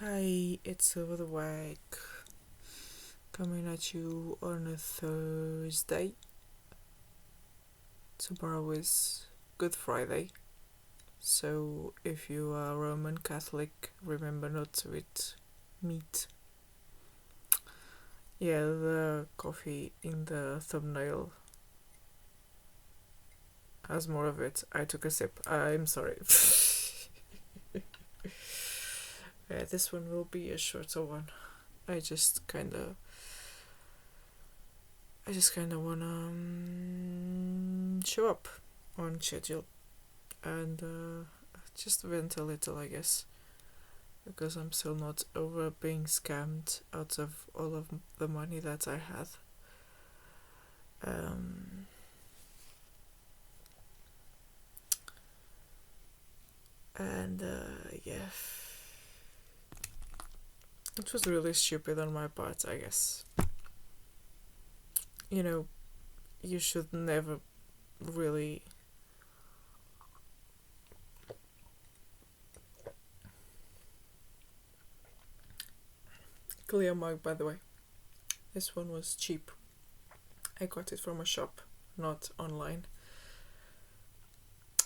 Hi, it's Over the Wag coming at you on a Thursday. Tomorrow is Good Friday, so if you are Roman Catholic, remember not to eat meat. Yeah, the coffee in the thumbnail has more of it. I took a sip. I'm sorry. Yeah, this one will be a shorter one. I just kinda wanna show up on schedule and just vent a little, I guess, because I'm still not over being scammed out of all of the money that I had. And yeah, it was really stupid on my part, I guess. You know, you should never really clear mug, by the way. This one was cheap. I got it from a shop, not online.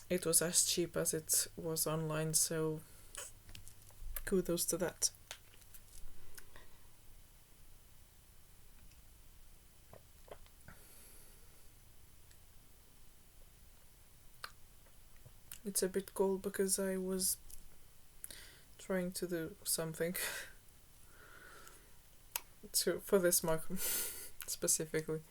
It was as cheap as it was online, so kudos to that. It's a bit cold because I was trying to do something for this mug specifically.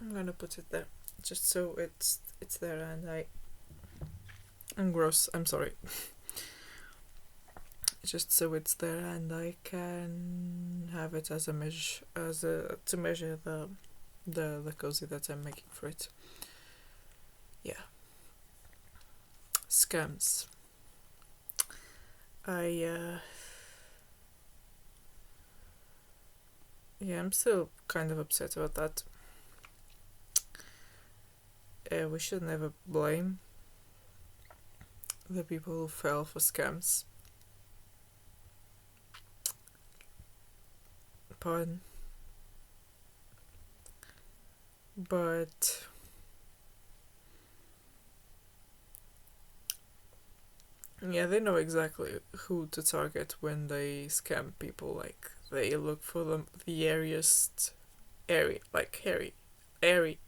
I'm gonna put it there just so it's there, and I'm gross. I'm sorry. Just so it's there and I can have it as a measure, to measure the cozy that I'm making for it. Yeah. Scams. Yeah, I'm still kind of upset about that. We should never blame the people who fell for scams. Pardon. But yeah, they know exactly who to target when they scam people. Like, they look for the airiest, like hairy.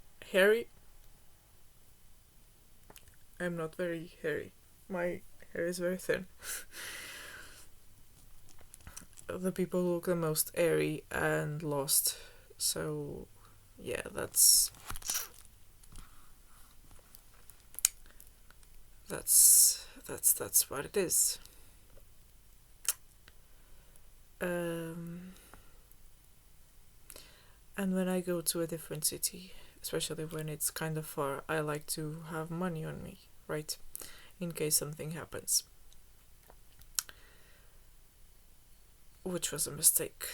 I'm not very hairy. My hair is very thin. The people who look the most airy and lost. So yeah, that's what it is. And when I go to a different city, especially when it's kind of far, I like to have money on me, right? In case something happens. Which was a mistake.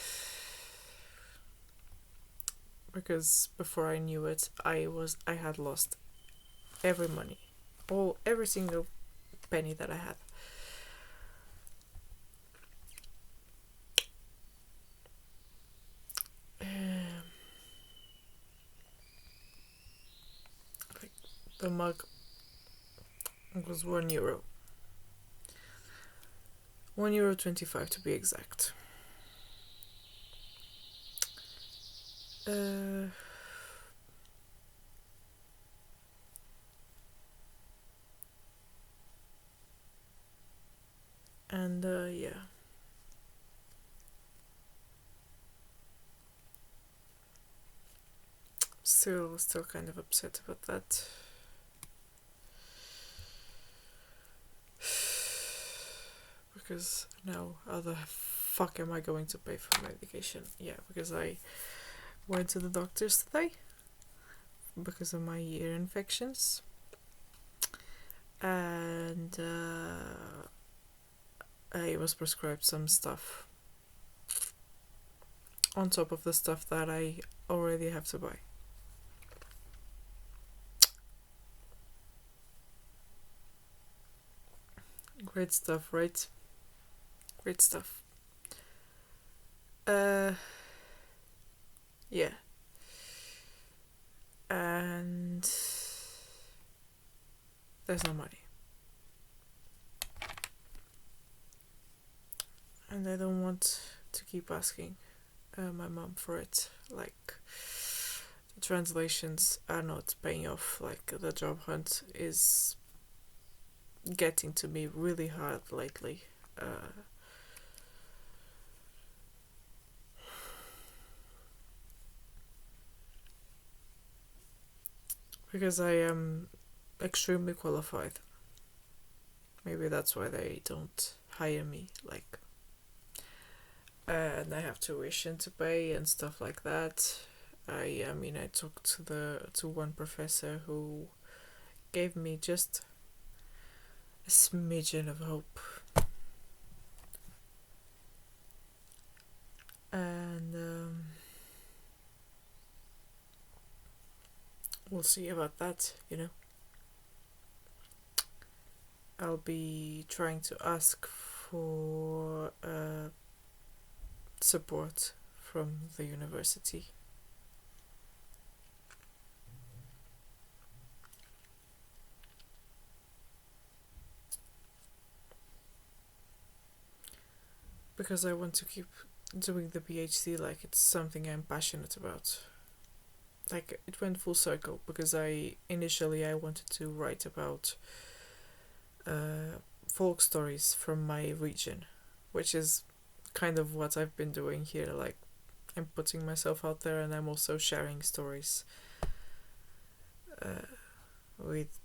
Because before I knew it, I had lost every money. Every single penny that I had. The mug was €1. €1.25 to be exact. And yeah. Still kind of upset about that. Because now, how the fuck am I going to pay for medication? Yeah, because I went to the doctors today because of my ear infections, and I was prescribed some stuff, on top of the stuff that I already have to buy. Great stuff, right? Great stuff. Yeah. And there's no money. And I don't want to keep asking my mom for it. Like, the translations are not paying off. Like, the job hunt is getting to me really hard lately. Because I am extremely qualified. Maybe that's why they don't hire me. Like, and I have tuition to pay and stuff like that. I talked to one professor who gave me just a smidgen of hope, and we'll see about that. I'll be trying to ask for support from the university. Because I want to keep doing the PhD like it's something I'm passionate about. Like, it went full circle because I wanted to write about folk stories from my region, which is kind of what I've been doing here. Like, I'm putting myself out there and I'm also sharing stories with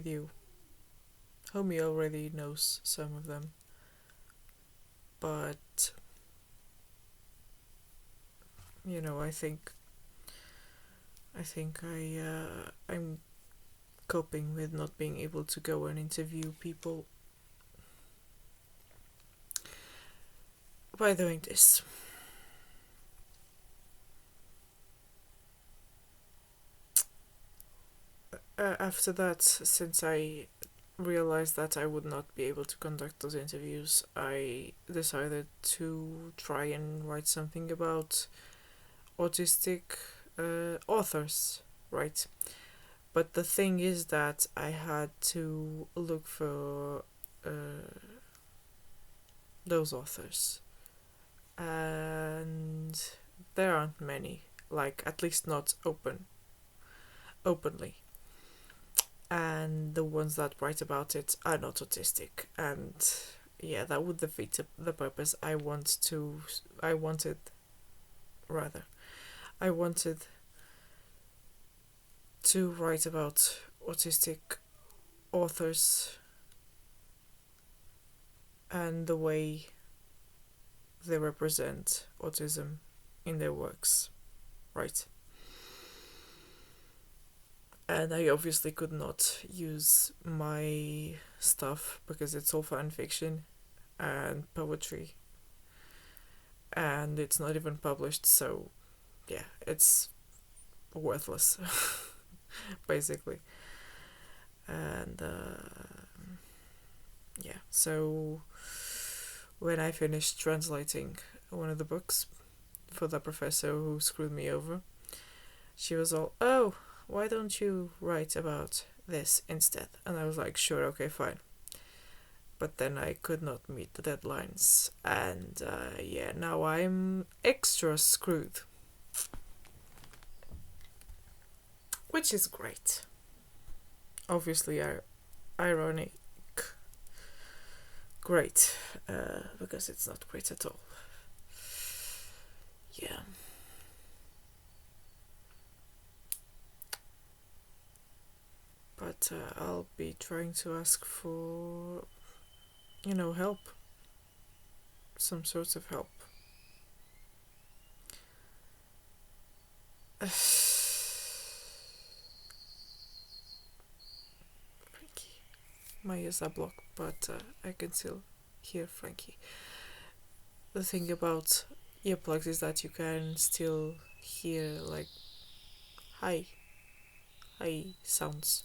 you. Homie already knows some of them, but I'm coping with not being able to go and interview people by doing this. After that, since I realized that I would not be able to conduct those interviews, I decided to try and write something about autistic authors, right? But the thing is that I had to look for those authors, and there aren't many, like, at least not openly. And the ones that write about it are not autistic, and yeah, that would defeat the purpose. I wanted to write about autistic authors and the way they represent autism in their works, right? And I obviously could not use my stuff because it's all fan fiction and poetry, and it's not even published, so yeah, it's worthless, basically. And yeah, so when I finished translating one of the books for the professor who screwed me over, she was all, "Oh, why don't you write about this instead?" And I was like, "Sure, okay, fine." But then I could not meet the deadlines, and yeah, now I'm extra screwed. Which is great. Obviously, ironic. Great, because it's not great at all. Yeah. But I'll be trying to ask for, help. Some sorts of help. Frankie. My ears are blocked, but I can still hear Frankie. the thing about earplugs is that you can still hear like high sounds,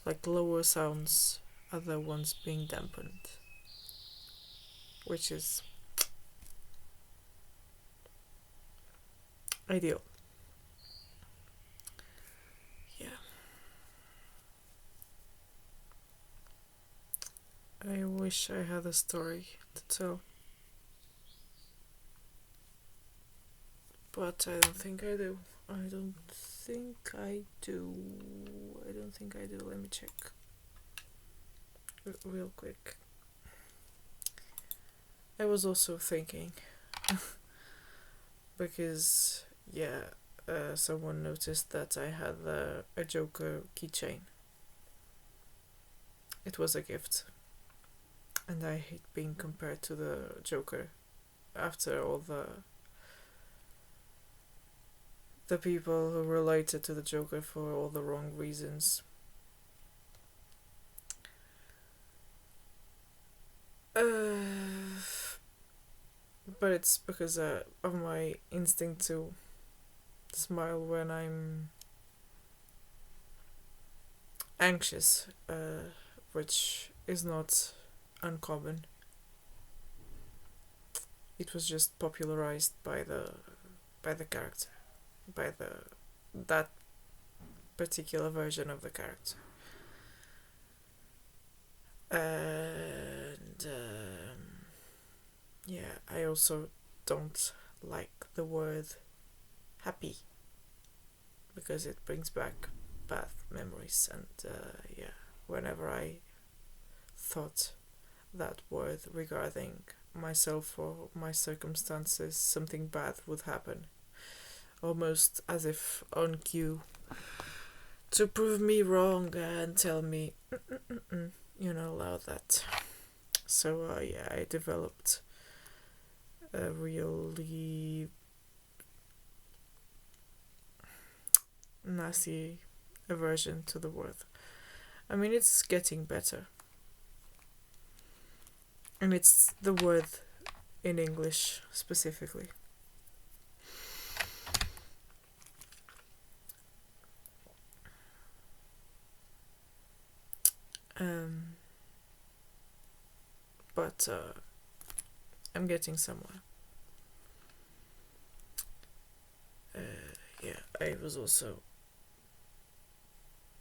like lower sounds are the ones being dampened, which is ideal. Yeah. I wish I had a story to tell, but I don't think I do. I don't think I do. Let me check real quick. I was also thinking because someone noticed that I had a Joker keychain. It was a gift, and I hate being compared to the Joker after all the people who related to the Joker for all the wrong reasons. But it's because of my instinct to smile when I'm anxious, which is not uncommon. It was just popularized by the character, by that particular version of the character. And I also don't like the word happy because it brings back bad memories, and whenever I thought that word regarding myself or my circumstances, something bad would happen, almost as if on cue, to prove me wrong and tell me you're not allowed that. So I developed a really nasty aversion to the word. I mean, it's getting better, and it's the word in English specifically. But I'm getting somewhere. I was also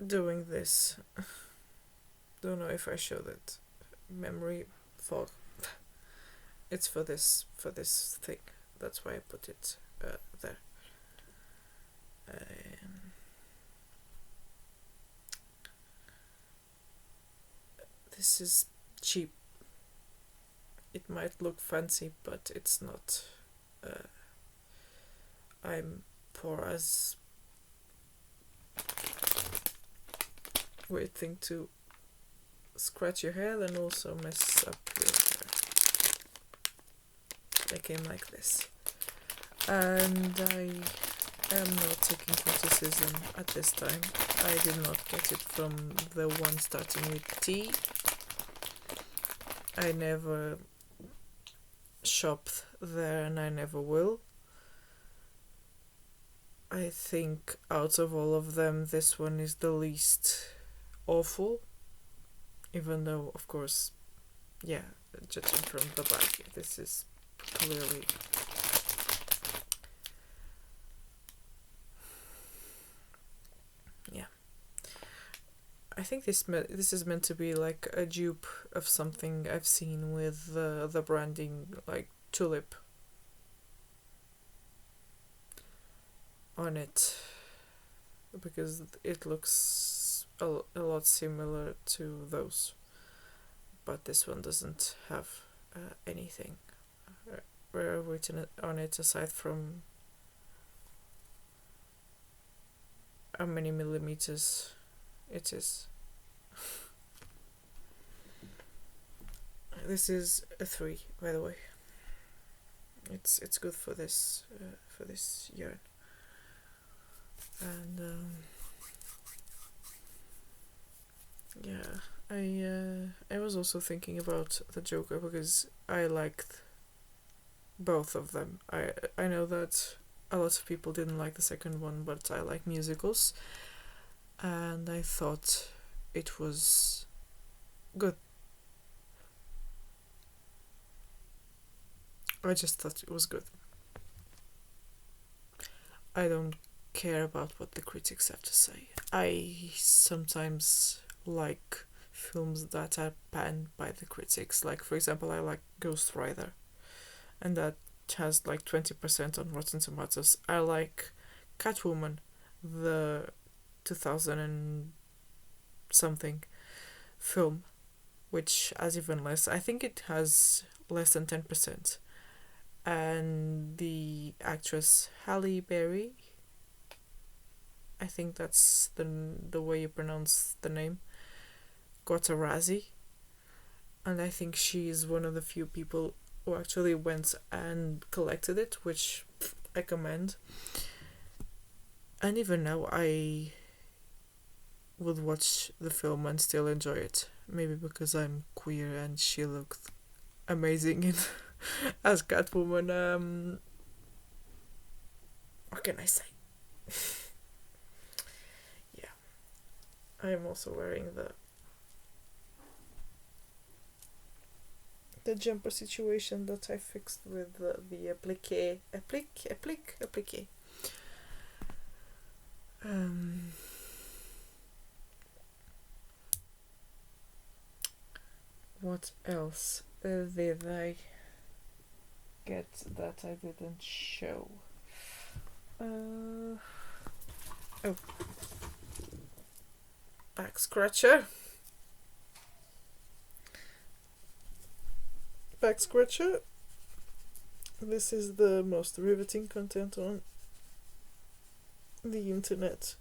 doing this. Don't know if I showed it. Memory fog. It's for this thing. That's why I put it there. This is cheap. It might look fancy, but it's not. I'm poor as weird thing to scratch your hair and also mess up your hair. They came like this. And I am not taking criticism at this time. I did not get it from the one starting with T. I never shopped there and I never will. I think out of all of them, this one is the least awful. Even though, of course, judging from the back, this is clearly I think this is meant to be like a dupe of something I've seen with the branding, like tulip on it, because it looks a lot similar to those, but this one doesn't have anything written on it aside from how many millimeters it is. This is a 3, by the way. It's good for this yarn. And I was also thinking about the Joker because I liked both of them. I know that a lot of people didn't like the second one, but I like musicals, and I thought it was good. I just thought it was good. I don't care about what the critics have to say. I sometimes like films that are panned by the critics. Like, for example, I like Ghost Rider, and that has like 20% on Rotten Tomatoes. I like Catwoman, the 2000 and something film, which has even less. I think it has less than 10%. And the actress Halle Berry, I think that's the way you pronounce the name, got a Razzie. And I think she is one of the few people who actually went and collected it, which I commend. And even now, I would watch the film and still enjoy it. Maybe because I'm queer and she looked amazing in as Catwoman. What can I say? Yeah, I am also wearing the jumper situation that I fixed with the applique. What else did I get that I didn't show? Oh, back scratcher. Back scratcher. This is the most riveting content on the internet.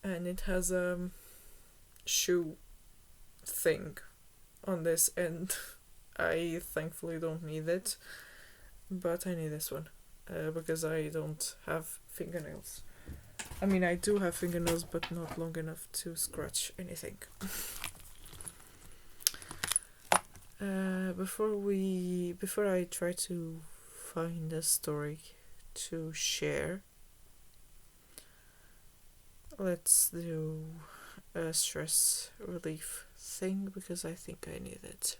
And it has a shoe thing on this end. I thankfully don't need it, but I need this one because I don't have fingernails. I mean, I do have fingernails, but not long enough to scratch anything. Before I try to find a story to share, let's do a stress relief thing because I think I need it.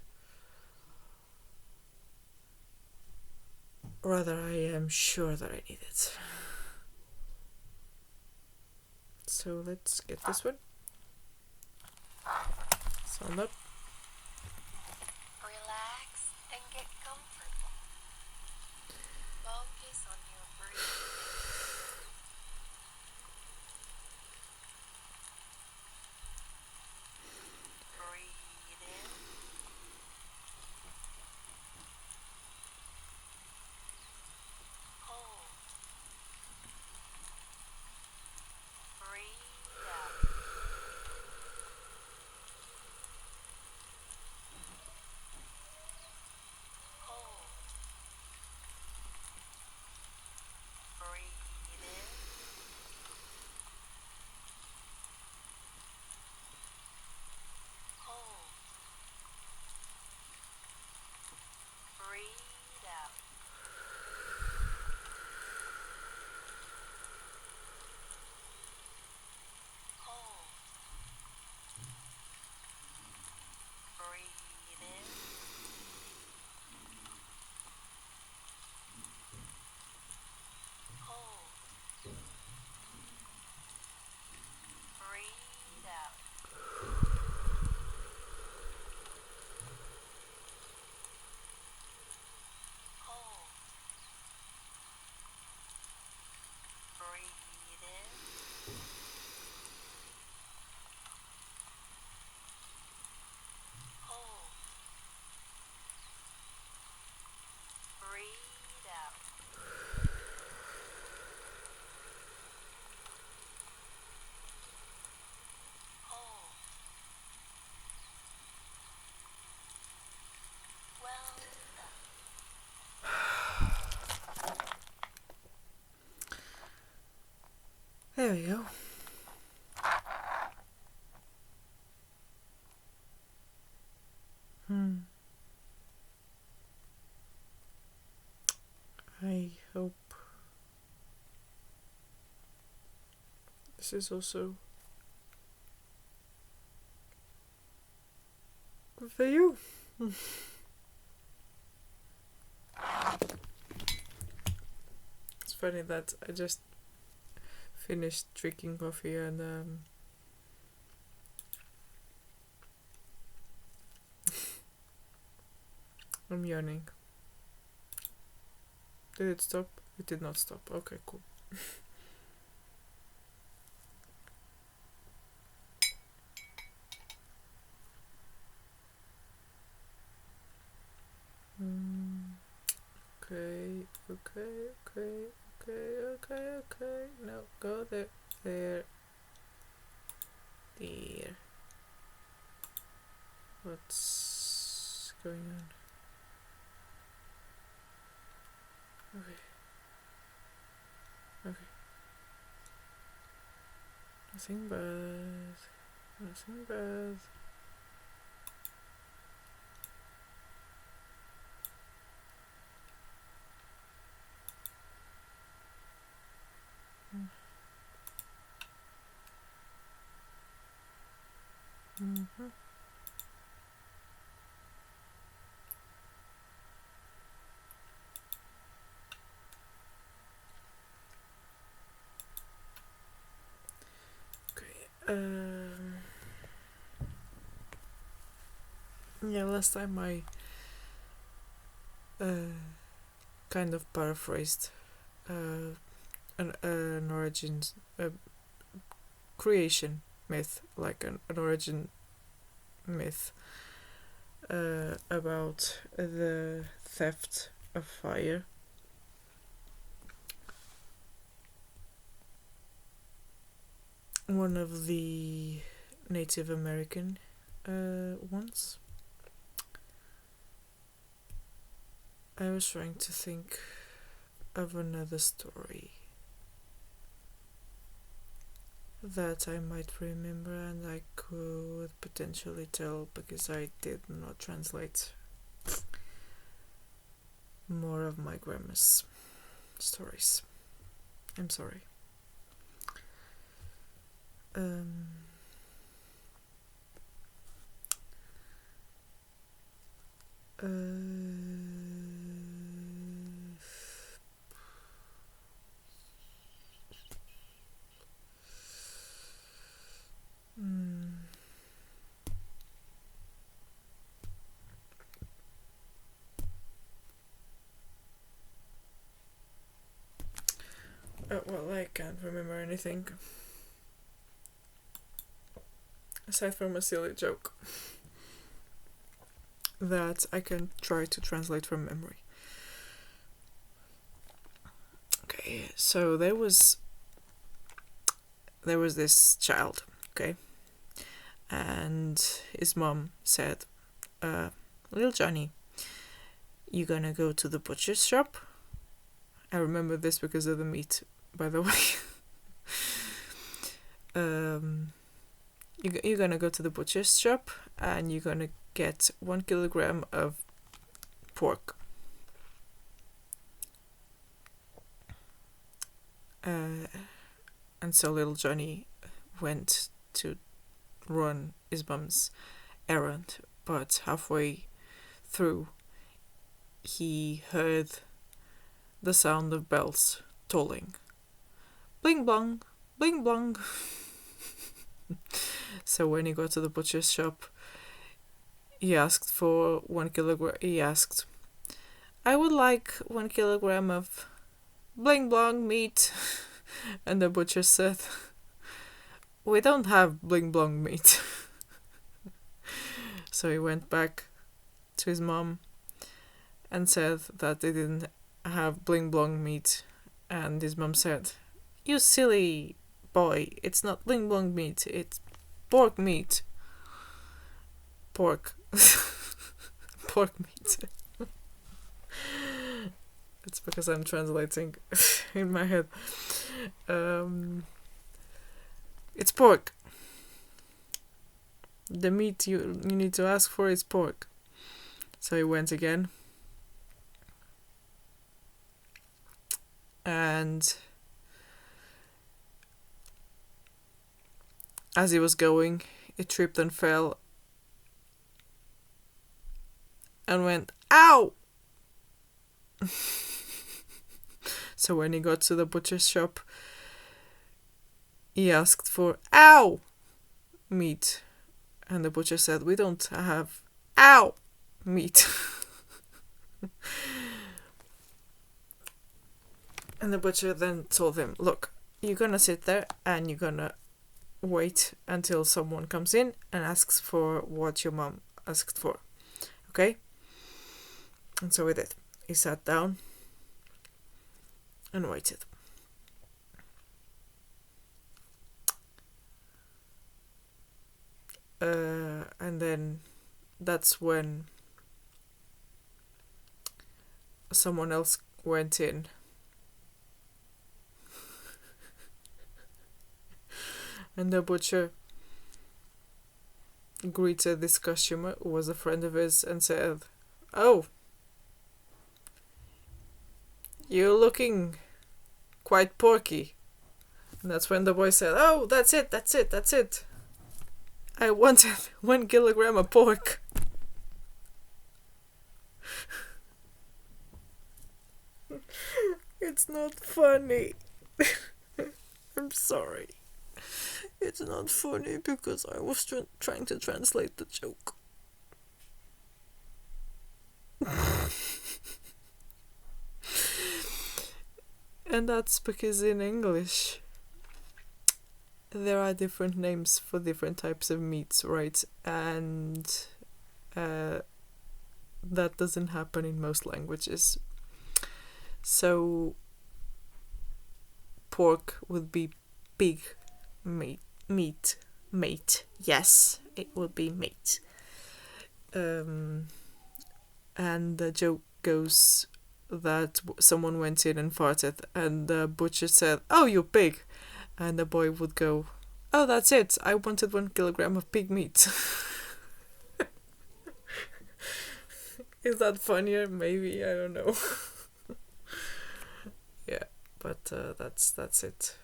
Rather, I am sure that I need it. So let's get this one. Sound up. Relax and get comfortable. Focus on your breathing. Breathe in. Hold. Breathe out. Hold. Breathe in. Hold. Breathe out. Hold. Breathe in. Hold. Breathe out. Hold. Breathe in. Hold. Breathe out. Hold. Well done. There we go. This is also good for you. It's funny that I just finished drinking coffee and I'm yawning. Did it stop? It did not stop. Okay, cool. Okay. No, go there. There. What's going on? Okay. Nothing bad. Mm-hmm. Yeah, last time I kind of paraphrased an origin, creation myth, like an origin myth about the theft of fire. One of the Native American ones. I was trying to think of another story that I might remember and I could potentially tell, because I did not translate more of my grandma's stories. I'm sorry. Well, I can't remember anything aside from a silly joke that I can try to translate from memory. Okay, so there was this child, okay, and his mom said, "Little Johnny, you gonna go to the butcher's shop?" I remember this because of the meat, by the way. You're gonna go to the butcher's shop and you're gonna get 1 kilogram of pork. And so little Johnny went to run his mum's errand, but halfway through he heard the sound of bells tolling. Bling blong, bling blong. So when he got to the butcher's shop, he asked for 1 kilogram. He asked, "I would like 1 kilogram of bling blong meat." And the butcher said, "We don't have bling blong meat." So he went back to his mom and said that they didn't have bling blong meat. And his mom said, "You silly boy, it's not bling blong meat, it's pork meat." Pork. Pork meat. It's because I'm translating in my head. It's pork. The meat you need to ask for is pork. So he went again. And as he was going, it tripped and fell and went, ow! So when he got to the butcher's shop, he asked for ow meat. And the butcher said, we don't have ow meat. And the butcher then told him, look, you're gonna sit there and you're gonna wait until someone comes in and asks for what your mom asked for. Okay? And so he did. He sat down and waited. And then that's when someone else went in. And the butcher greeted this customer, who was a friend of his, and said, oh, you're looking quite porky. And that's when the boy said, oh, that's it. I wanted 1 kilogram of pork. It's not funny. I'm sorry. It's not funny because I was trying to translate the joke. And that's because in English there are different names for different types of meats, right? And that doesn't happen in most languages. So pork would be pig meat. Yes, it would be meat. And the joke goes that someone went in and farted, and the butcher said, oh, you pig. And the boy would go, oh, that's it. I wanted 1 kilogram of pig meat. Is that funnier? Maybe, I don't know. Yeah, but that's it.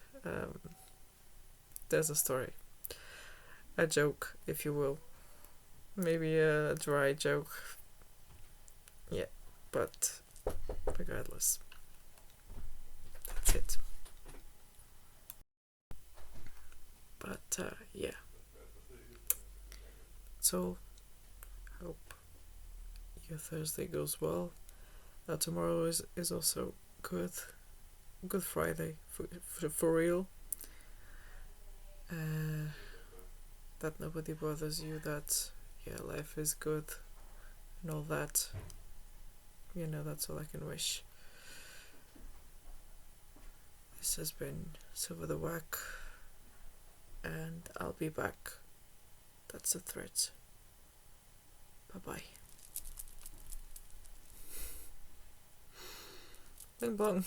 There's a story. A joke, if you will. Maybe a dry joke. Yeah, but regardless. That's it. But yeah. So, hope your Thursday goes well. Tomorrow is also good. Good Friday for real. That nobody bothers you, that life is good and all that. That's all I can wish. This has been Silver the Whack, and I'll be back. That's a threat. Bye-bye. Bing bong.